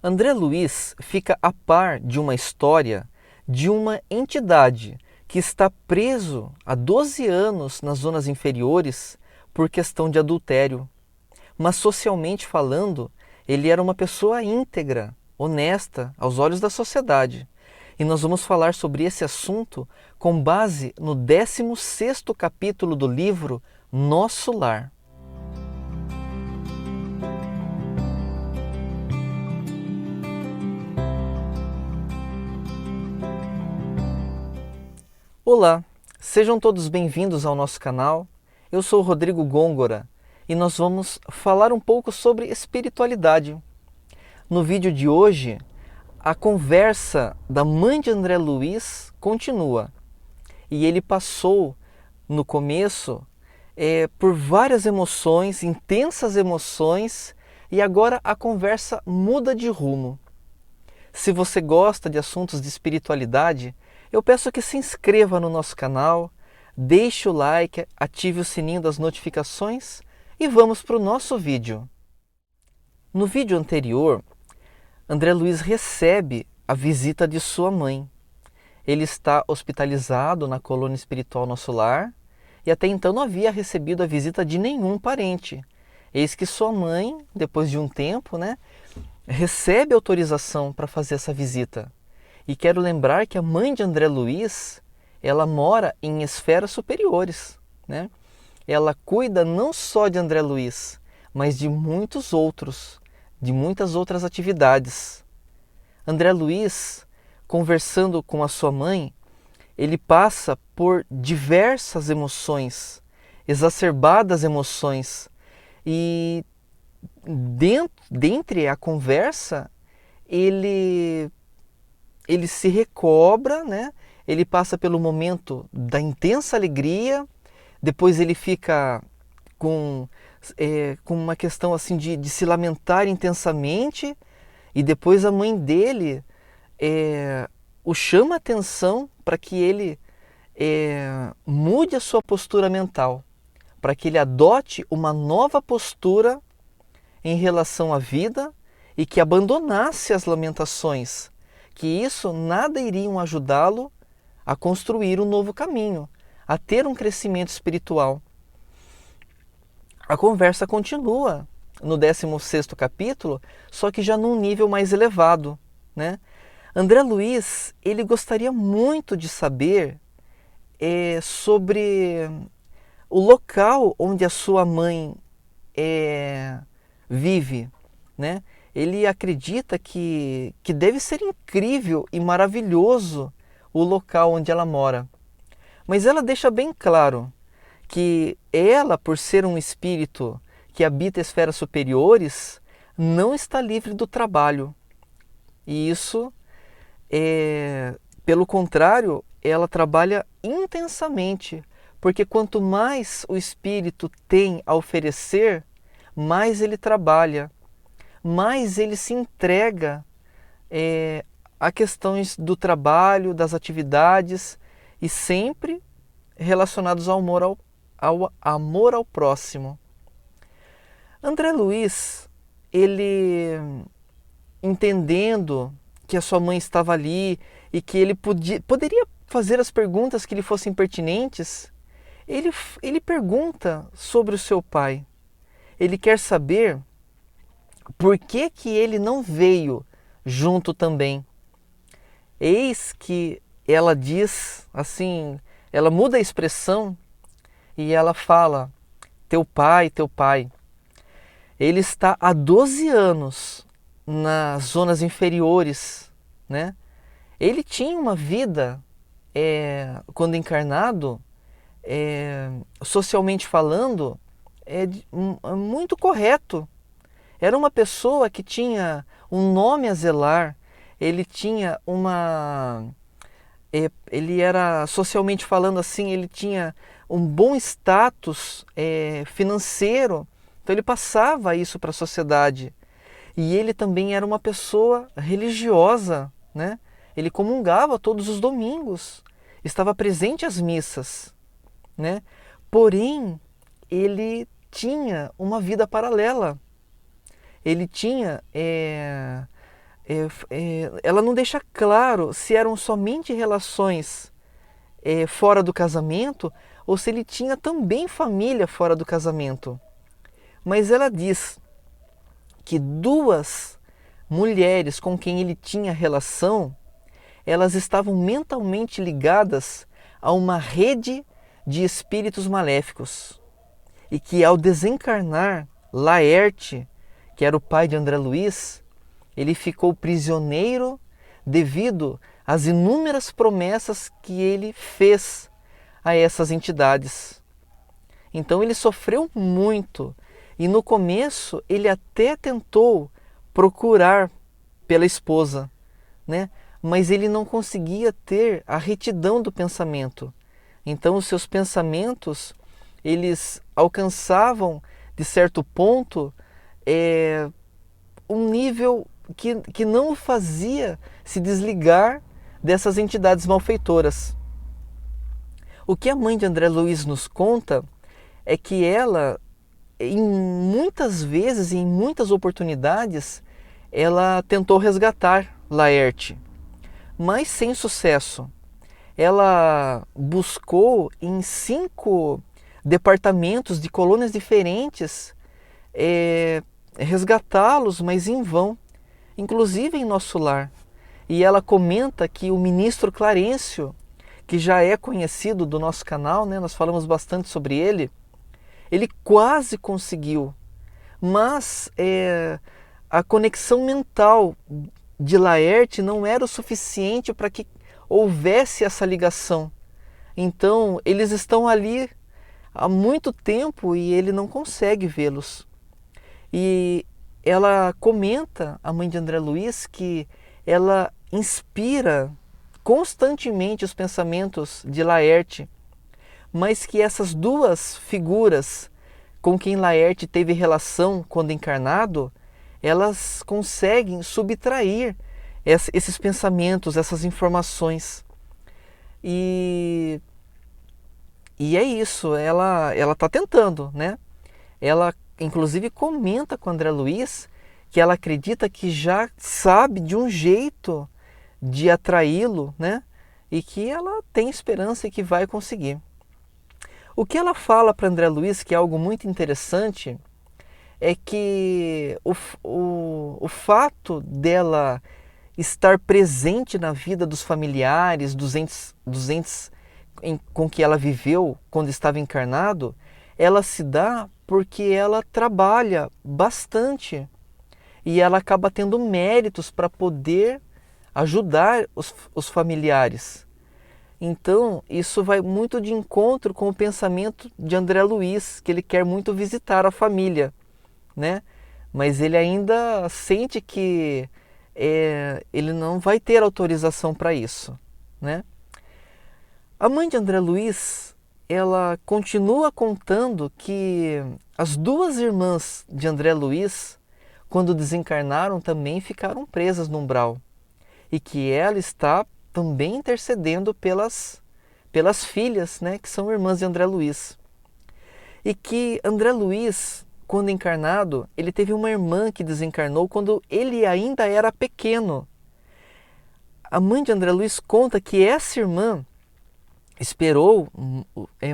André Luiz fica a par de uma história de uma entidade que está preso há 12 anos nas zonas inferiores por questão de adultério. Mas socialmente falando, ele era uma pessoa íntegra, honesta aos olhos da sociedade. E nós vamos falar sobre esse assunto com base no 16º capítulo do livro Nosso Lar. Olá, sejam todos bem-vindos ao nosso canal. Eu sou o Rodrigo Gôngora e nós vamos falar um pouco sobre espiritualidade. No vídeo de hoje, a conversa da mãe de André Luiz continua. E ele passou, no começo, por várias emoções, intensas emoções, e agora a conversa muda de rumo. Se você gosta de assuntos de espiritualidade, eu peço que se inscreva no nosso canal, deixe o like, ative o sininho das notificações e vamos para o nosso vídeo. No vídeo anterior, André Luiz recebe a visita de sua mãe. Ele está hospitalizado na colônia espiritual Nosso Lar e até então não havia recebido a visita de nenhum parente. Eis que sua mãe, depois de um tempo, recebe autorização para fazer essa visita. E quero lembrar que a mãe de André Luiz, ela mora em esferas superiores, Ela cuida não só de André Luiz, mas de muitos outros, de muitas outras atividades. André Luiz, conversando com a sua mãe, ele passa por diversas emoções, exacerbadas emoções. E dentre a conversa, ele se recobra, Ele passa pelo momento da intensa alegria, depois ele fica com uma questão assim de se lamentar intensamente, e depois a mãe dele o chama a atenção para que ele mude a sua postura mental, para que ele adote uma nova postura em relação à vida e que abandonasse as lamentações, que isso nada iriam ajudá-lo a construir um novo caminho, a ter um crescimento espiritual. A conversa continua no 16º capítulo, só que já num nível mais elevado, André Luiz, ele gostaria muito de saber sobre o local onde a sua mãe vive, Ele acredita que deve ser incrível e maravilhoso o local onde ela mora. Mas ela deixa bem claro que ela, por ser um espírito que habita esferas superiores, não está livre do trabalho. E isso, pelo contrário, ela trabalha intensamente, porque quanto mais o espírito tem a oferecer, mais ele trabalha, mais ele se entrega a questões do trabalho, das atividades, e sempre relacionados ao amor ao próximo. André Luiz, ele, entendendo que a sua mãe estava ali e que ele poderia fazer as perguntas que lhe fossem pertinentes, ele pergunta sobre o seu pai. Ele quer saber por que ele não veio junto também. Eis que ela diz assim, ela muda a expressão e ela fala: teu pai, ele está há 12 anos nas zonas inferiores, Ele tinha uma vida, quando encarnado, socialmente falando, muito correto. Era uma pessoa que tinha um nome a zelar, ele tinha ele era, socialmente falando assim, ele tinha um bom status financeiro, então ele passava isso para a sociedade. E ele também era uma pessoa religiosa, Ele comungava todos os domingos, estava presente às missas, Porém, ele tinha uma vida paralela. Ele tinha ela não deixa claro se eram somente relações fora do casamento ou se ele tinha também família fora do casamento. Mas ela diz que duas mulheres com quem ele tinha relação, elas estavam mentalmente ligadas a uma rede de espíritos maléficos. E que ao desencarnar, Laerte, que era o pai de André Luiz, ele ficou prisioneiro devido às inúmeras promessas que ele fez a essas entidades. Então ele sofreu muito e no começo ele até tentou procurar pela esposa, né? Mas ele não conseguia ter a retidão do pensamento. Então os seus pensamentos, eles alcançavam de certo ponto um nível que não o fazia se desligar dessas entidades malfeitoras. O que a mãe de André Luiz nos conta é que ela, em muitas vezes, em muitas oportunidades, ela tentou resgatar Laerte, mas sem sucesso. Ela buscou em 5 departamentos de colônias diferentes resgatá-los, mas em vão, inclusive em nosso lar. E ela comenta que o ministro Clarencio, que já é conhecido do nosso canal, né? Nós falamos bastante sobre ele, ele quase conseguiu, mas a conexão mental de Laerte não era o suficiente para que houvesse essa ligação. Então, eles estão ali há muito tempo e ele não consegue vê-los. E ela comenta, a mãe de André Luiz, que ela inspira constantemente os pensamentos de Laerte, mas que essas duas figuras com quem Laerte teve relação quando encarnado, elas conseguem subtrair esses pensamentos, essas informações. E é isso, ela está tentando, né? Ela inclusive comenta com André Luiz que ela acredita que já sabe de um jeito de atraí-lo, né? E que ela tem esperança e que vai conseguir. O que ela fala para André Luiz, que é algo muito interessante, é que o fato dela estar presente na vida dos familiares, dos entes com que ela viveu quando estava encarnado, ela se dá porque ela trabalha bastante e ela acaba tendo méritos para poder ajudar os familiares. Então, isso vai muito de encontro com o pensamento de André Luiz, que ele quer muito visitar a família, né? Mas ele ainda sente que ele não vai ter autorização para isso, né? A mãe de André Luiz, ela continua contando que as duas irmãs de André Luiz, quando desencarnaram, também ficaram presas no umbral e que ela está também intercedendo pelas filhas, né, que são irmãs de André Luiz. E que André Luiz, quando encarnado, ele teve uma irmã que desencarnou quando ele ainda era pequeno. A mãe de André Luiz conta que essa irmã esperou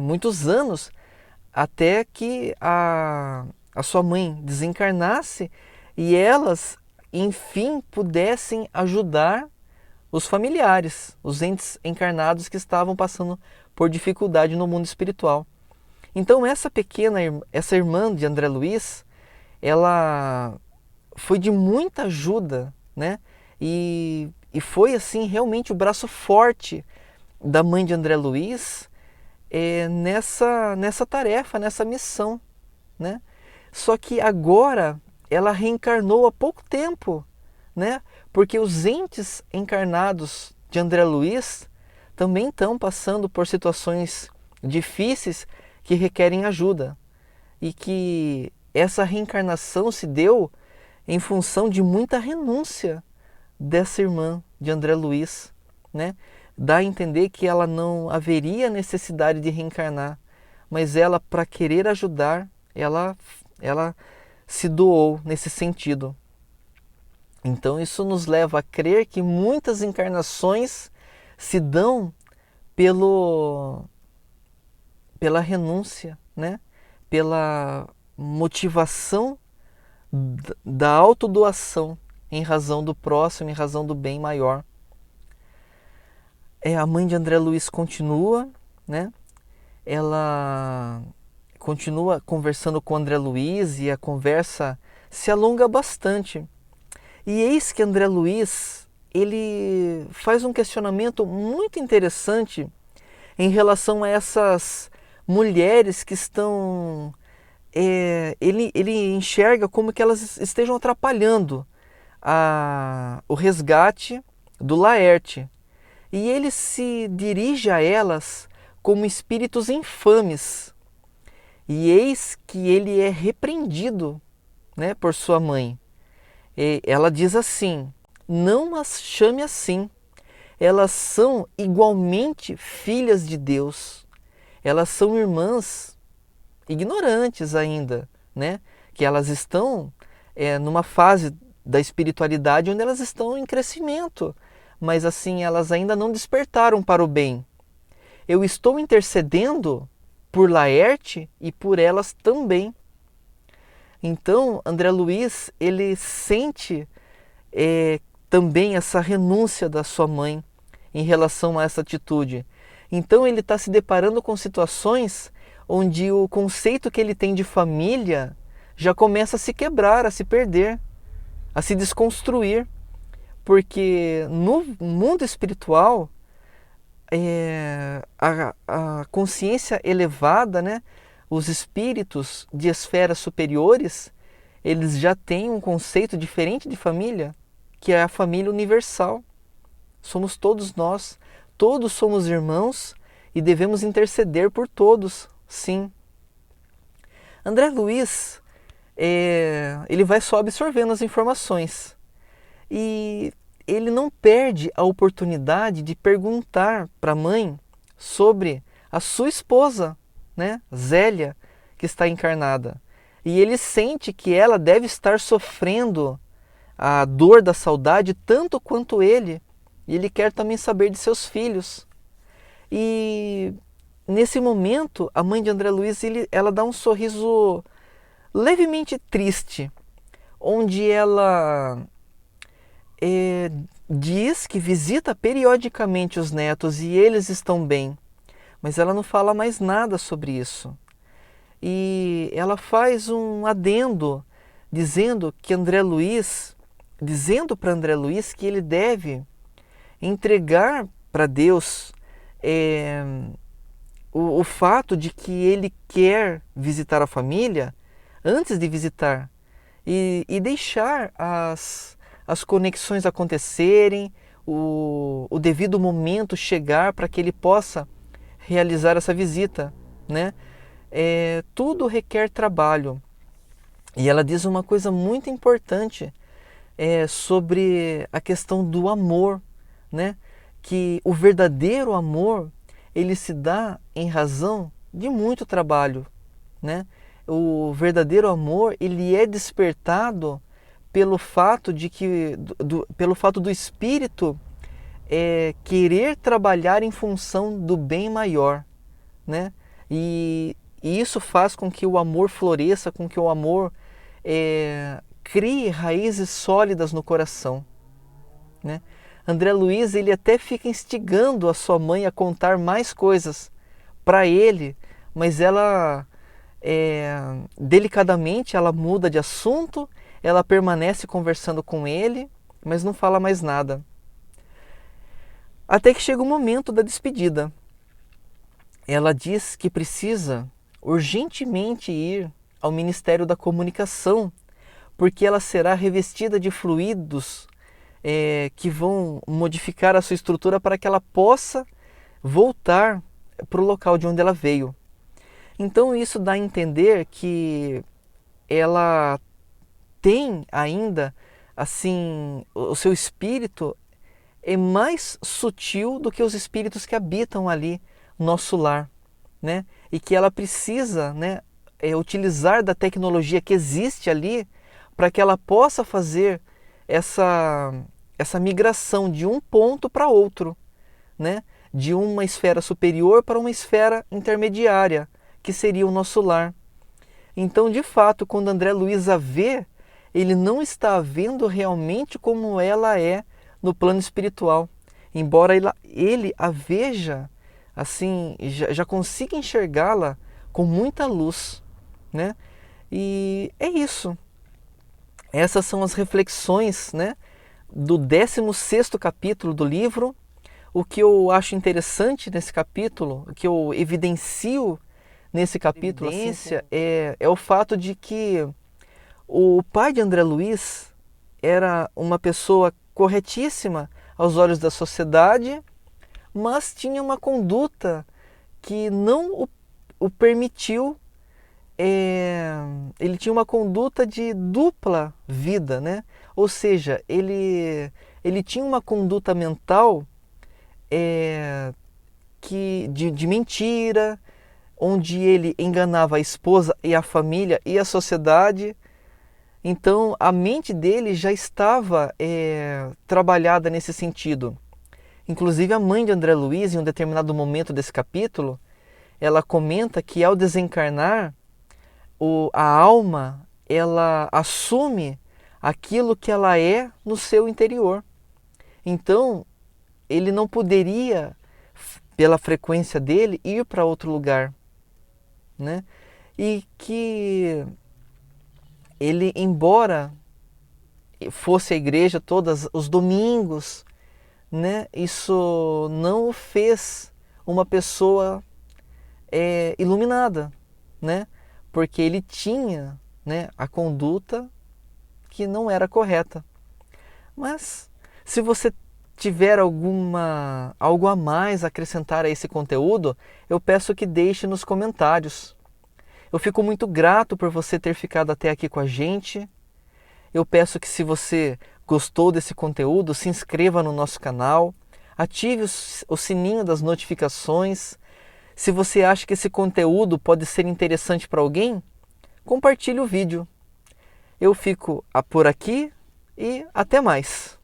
muitos anos até que a sua mãe desencarnasse e elas, enfim, pudessem ajudar os familiares, os entes encarnados que estavam passando por dificuldade no mundo espiritual. Então essa irmã de André Luiz, ela foi de muita ajuda, né? E foi assim realmente o braço forte da mãe de André Luiz nessa tarefa, nessa missão, né? Só que agora ela reencarnou há pouco tempo, né? Porque os entes encarnados de André Luiz também estão passando por situações difíceis que requerem ajuda. E que essa reencarnação se deu em função de muita renúncia dessa irmã de André Luiz, né? Dá a entender que ela não haveria necessidade de reencarnar, mas ela, para querer ajudar, ela se doou nesse sentido. Então isso nos leva a crer que muitas encarnações se dão pela renúncia, né? Pela motivação da autodoação em razão do próximo, em razão do bem maior. A mãe de André Luiz continua, né? Ela continua conversando com André Luiz e a conversa se alonga bastante. E eis que André Luiz, ele faz um questionamento muito interessante em relação a essas mulheres que estão... ele enxerga como que elas estejam atrapalhando o resgate do Laerte. E ele se dirige a elas como espíritos infames. E eis que ele é repreendido, né, por sua mãe. Ela diz assim: não as chame assim, elas são igualmente filhas de Deus, elas são irmãs ignorantes ainda, né? Que elas estão numa fase da espiritualidade onde elas estão em crescimento, mas assim, elas ainda não despertaram para o bem. Eu estou intercedendo por Laerte e por elas também. Então, André Luiz, ele sente também essa renúncia da sua mãe em relação a essa atitude. Então, ele está se deparando com situações onde o conceito que ele tem de família já começa a se quebrar, a se perder, a se desconstruir. Porque no mundo espiritual, a consciência elevada, né, os espíritos de esferas superiores, eles já têm um conceito diferente de família, que é a família universal. Somos todos nós, todos somos irmãos e devemos interceder por todos, sim. André Luiz, ele vai só absorvendo as informações e ele não perde a oportunidade de perguntar para a mãe sobre a sua esposa, né, Zélia, que está encarnada. E ele sente que ela deve estar sofrendo a dor da saudade tanto quanto ele. E ele quer também saber de seus filhos. E nesse momento, a mãe de André Luiz, ela dá um sorriso levemente triste, onde ela diz que visita periodicamente os netos e eles estão bem. Mas ela não fala mais nada sobre isso. E ela faz um adendo dizendo para André Luiz que ele deve entregar para Deus o fato de que ele quer visitar a família antes de visitar e deixar as conexões acontecerem, o devido momento chegar para que ele possa realizar essa visita, né? Tudo requer trabalho. E ela diz uma coisa muito importante sobre a questão do amor, né? Que o verdadeiro amor, ele se dá em razão de muito trabalho, né? O verdadeiro amor, ele é despertado pelo fato pelo fato do espírito querer trabalhar em função do bem maior, né? E isso faz com que o amor floresça, com que o amor crie raízes sólidas no coração, né? André Luiz, ele até fica instigando a sua mãe a contar mais coisas para ele, mas ela delicadamente ela muda de assunto, ela permanece conversando com ele, mas não fala mais nada. Até que chega o momento da despedida. Ela diz que precisa urgentemente ir ao Ministério da Comunicação, porque ela será revestida de fluidos que vão modificar a sua estrutura para que ela possa voltar para o local de onde ela veio. Então isso dá a entender que ela tem ainda, assim, o seu espírito é mais sutil do que os espíritos que habitam ali no nosso lar, né? E que ela precisa, né, utilizar da tecnologia que existe ali para que ela possa fazer essa migração de um ponto para outro, né? De uma esfera superior para uma esfera intermediária, que seria o nosso lar. Então, de fato, quando André Luiz a vê, ele não está vendo realmente como ela é no plano espiritual. Embora ele a veja, assim, já consiga enxergá-la com muita luz, né? E é isso. Essas são as reflexões, né, do 16º capítulo do livro. O que eu acho interessante nesse capítulo, o que eu evidencio nesse capítulo é o fato de que o pai de André Luiz era uma pessoa corretíssima aos olhos da sociedade, mas tinha uma conduta que não o permitiu. Ele tinha uma conduta de dupla vida, né? Ou seja, ele tinha uma conduta mental de mentira, onde ele enganava a esposa e a família e a sociedade. Então a mente dele já estava trabalhada nesse sentido. Inclusive a mãe de André Luiz, em um determinado momento desse capítulo, ela comenta que ao desencarnar, a alma ela assume aquilo que ela é no seu interior. Então ele não poderia, pela frequência dele, ir para outro lugar, né? E que ele, embora fosse à igreja todos os domingos, né, isso não o fez uma pessoa iluminada, né? Porque ele tinha, né, a conduta que não era correta. Mas se você tiver algo a mais a acrescentar a esse conteúdo, eu peço que deixe nos comentários. Eu fico muito grato por você ter ficado até aqui com a gente. Eu peço que, se você gostou desse conteúdo, se inscreva no nosso canal, ative o sininho das notificações. Se você acha que esse conteúdo pode ser interessante para alguém, compartilhe o vídeo. Eu fico por aqui e até mais!